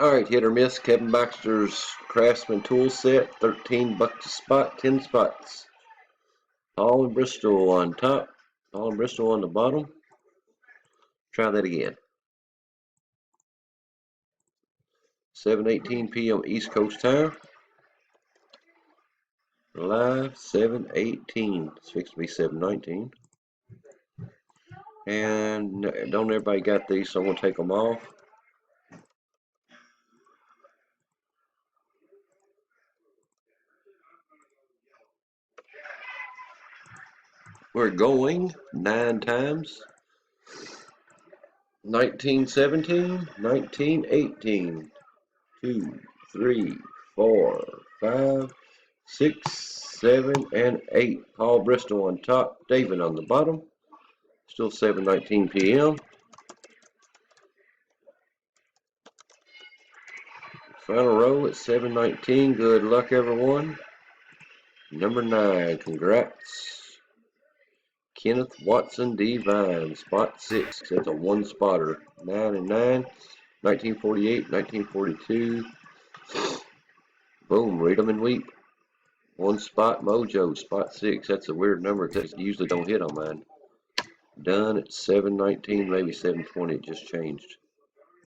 Alright, hit or miss. Kevin Baxter's Craftsman tool set. $13 a spot, 10 spots. Paul and Bristol on top. Paul and Bristol on the bottom. Try that again. 7:18 p.m. East Coast time. Live 7:18. It's fixed to be 7:19. And don't everybody got these, so I'm gonna take them off. We're going 9 times. 1917, 1918, 2, 3, 4, 5, 6, 7, and 8. Paul Bristol on top, David on the bottom. Still 7:19 p.m. Final row at 7:19. Good luck, everyone. Number 9, congrats. Kenneth Watson Devine, spot 6. That's a one spotter. 9 and 9, 1948, 1942. Boom, read them and weep. One spot mojo, spot 6. That's a weird number that usually don't hit on mine. Done at 7:19, maybe 7:20. It just changed.